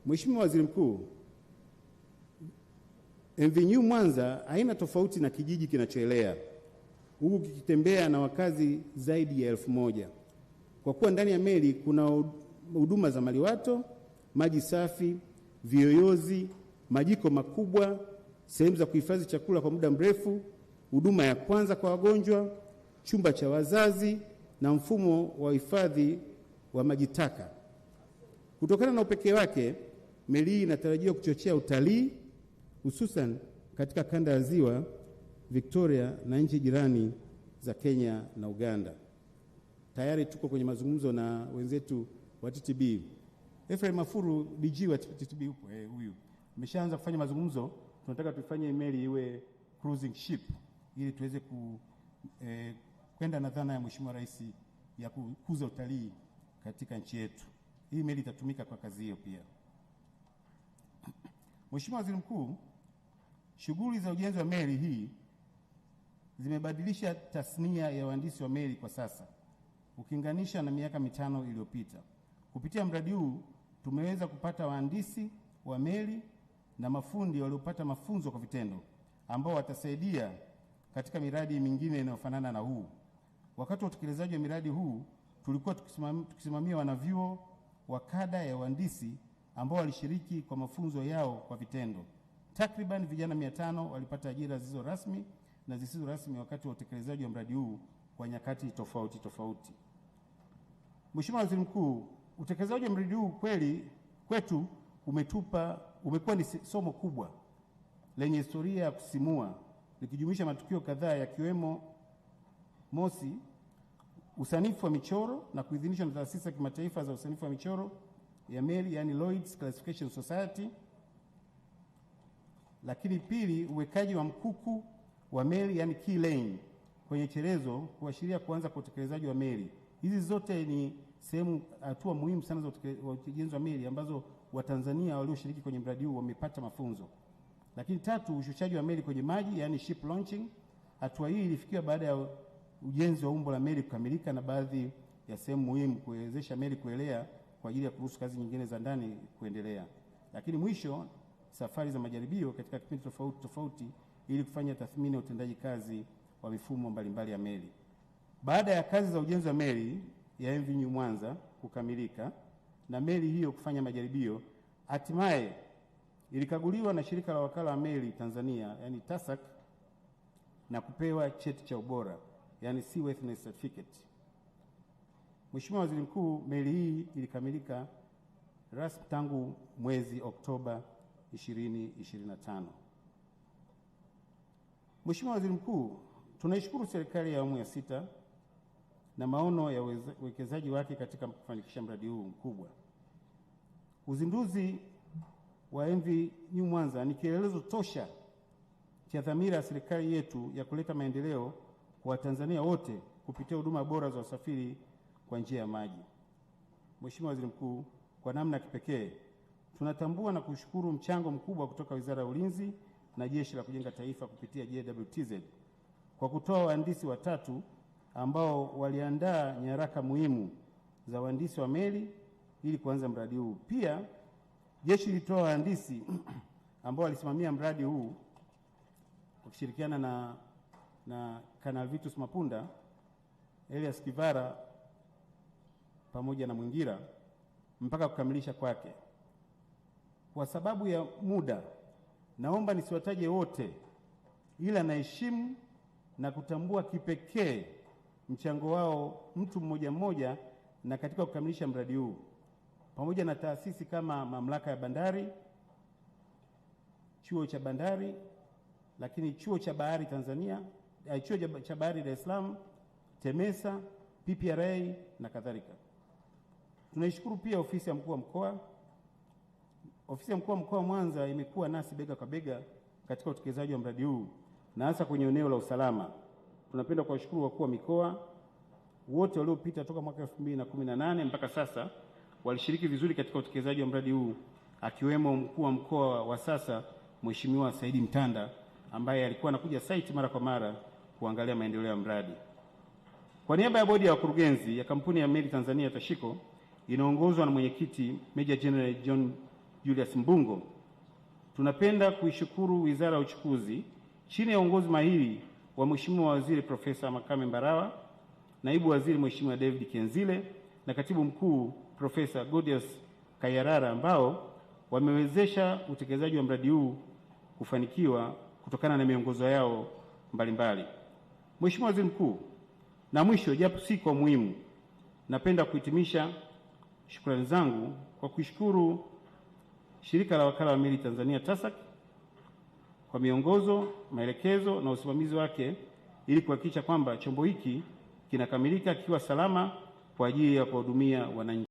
Mheshimiwa Waziri Mkuu, MV New Mwanza haina tofauti na kijiji kinachoelea huku kikitembea na wakazi zaidi ya 1000 kwa kuwa ndani ya meli kuna huduma za maliwato, maji safi, viyoyozi, majiko makubwa, sehemu za kuhifadhi chakula kwa muda mrefu, huduma ya kwanza kwa wagonjwa, chumba cha wazazi na mfumo wa hifadhi wa maji taka. Kutokana na upekee wake, meli hii inatarajiwa kuchochea utalii hususan katika kanda ya Ziwa Victoria na nchi jirani za Kenya na Uganda. Tayari tuko kwenye mazungumzo na wenzetu wa TTB. Ephraim Mafuru, DG wa TTB huko, huyu ameshaanza kufanya mazungumzo. Tunataka tufanye meli iwe cruising ship ili tuweze kwenda na dhana ya Mheshimiwa Rais ya kukuza utalii katika nchi yetu. Hii meli itatumika kwa kazi hiyo pia. Mheshimiwa Waziri Mkuu, shughuli za ujenzi wa meli hii zimebadilisha tasnia ya wahandisi wa meli kwa sasa ukilinganisha na miaka 5 iliyopita. Kupitia mradi huu tumeweza kupata wahandisi wa meli na mafundi waliopata mafunzo kwa vitendo ambao watasaidia katika miradi mingine inayofanana na huu. Wakati wa utekelezaji wa miradi huu tulikuwa tukisimamia wanavyuo wa kada ya wahandisi ambao walishiriki kwa mafunzo yao kwa vitendo. Takriban vijana 500 walipata ajira zisizo rasmi na zisizo rasmi wakati wa utekelezaji wa mradi huu kwa nyakati tofauti tofauti. Mheshimiwa Waziri Mkuu, utekelezaji wa mradi huu kwetu umekuwa ni somo kubwa lenye historia ya kusimua likijumuisha matukio kadhaa yakiwemo: mosi, usanifu wa michoro na kuidhinishwa na taasisi ya kimataifa za usanifu wa michoro ya meli, yani Lloyd's Classification Society. Lakini pili, uwekaji wa mkuku wa meli, yani key lane kwenye chelezo kuashiria kuanza kwa utekelezaji wa meli. Hizi zote ni hatua muhimu sana za ujenzi wa meli ambazo Watanzania walioshiriki kwenye mradi huu wamepata mafunzo. Lakini tatu, ushushaji wa meli kwenye maji, yani ship launching. Hatua hii ilifikiwa baada ya ujenzi wa umbo la meli kukamilika na baadhi ya sehemu muhimu kuwezesha meli kuelea kwa ajili ya kuruhusu kazi nyingine za ndani kuendelea. Lakini mwisho, safari za majaribio katika kipindi tofauti tofauti ili kufanya tathmini ya utendaji kazi wa mifumo mbalimbali ya meli. Baada ya kazi za ujenzi wa meli ya MV New Mwanza kukamilika na meli hiyo kufanya majaribio, hatimaye ilikaguliwa na shirika la wakala wa meli Tanzania, yani TASAC, na kupewa cheti cha ubora, yani Seaworthiness Certificate. Mheshimiwa Waziri Mkuu, meli hii ilikamilika rasmi tangu mwezi Oktoba 2025. Mheshimiwa Waziri Mkuu, tunaishukuru serikali ya awamu ya 6 na maono ya uwekezaji wake katika kufanikisha mradi huu mkubwa. Uzinduzi wa MV New Mwanza ni kielelezo tosha cha dhamira ya serikali yetu ya kuleta maendeleo kwa Watanzania wote kupitia huduma bora za usafiri kwa njia ya maji. Mheshimiwa Waziri Mkuu, kwa namna kipekee tunatambua na kushukuru mchango mkubwa kutoka Wizara ya Ulinzi na Jeshi la Kujenga Taifa kupitia JWTZ kwa kutoa wahandisi watatu ambao waliandaa nyaraka muhimu za wahandisi wa meli ili kuanza mradi huu. Pia jeshi lilitoa wahandisi ambao walisimamia mradi huu wakishirikiana na Kanali Vitus Mapunda, Elias Kivara pamoja na Mwingira mpaka kukamilisha kwake. Kwa sababu ya muda, naomba nisiwataje wote, ila naheshimu na kutambua kipekee mchango wao mtu mmoja mmoja na katika kukamilisha mradi huu, pamoja na taasisi kama Mamlaka ya Bandari, Chuo cha Bandari, lakini Chuo cha Bahari Tanzania, Chuo cha Bahari Dar es Salaam, TEMESA, PPRA na kadhalika. Tunaishukuru pia ofisi ya mkuu wa mkoa. Ofisi ya mkuu wa mkoa Mwanza imekuwa nasi bega kwa bega katika utekelezaji wa mradi huu na hasa kwenye eneo la usalama. Tunapenda kuwashukuru wakuu wa mikoa wote waliopita toka mwaka 2018 mpaka sasa, walishiriki vizuri katika utekelezaji wa mradi huu, akiwemo mkuu wa mkoa wa sasa Mheshimiwa Saidi Mtanda ambaye alikuwa anakuja site mara kwa mara kuangalia maendeleo ya mradi. Kwa niaba ya bodi ya wakurugenzi ya kampuni ya meli Tanzania Tashiko inaongozwa na mwenyekiti Major General Julius Mbungo. Tunapenda kuishukuru Wizara ya Uchukuzi chini ya uongozi mahiri wa Mheshimiwa Waziri Profesa Makame Mbarawa, Naibu Waziri Mheshimiwa David Kenzile na Katibu Mkuu Profesa Godius Kayarara ambao wamewezesha utekelezaji wa mradi huu kufanikiwa kutokana na miongozo yao mbalimbali. Mheshimiwa Waziri Mkuu, na mwisho japo si kwa muhimu, napenda kuhitimisha shukrani zangu kwa kushukuru Shirika la Wakala wa Meli Tanzania TASAC kwa miongozo, maelekezo na usimamizi wake ili kuhakikisha kwamba chombo hiki kinakamilika kikiwa salama kwa ajili ya kuwahudumia wananchi.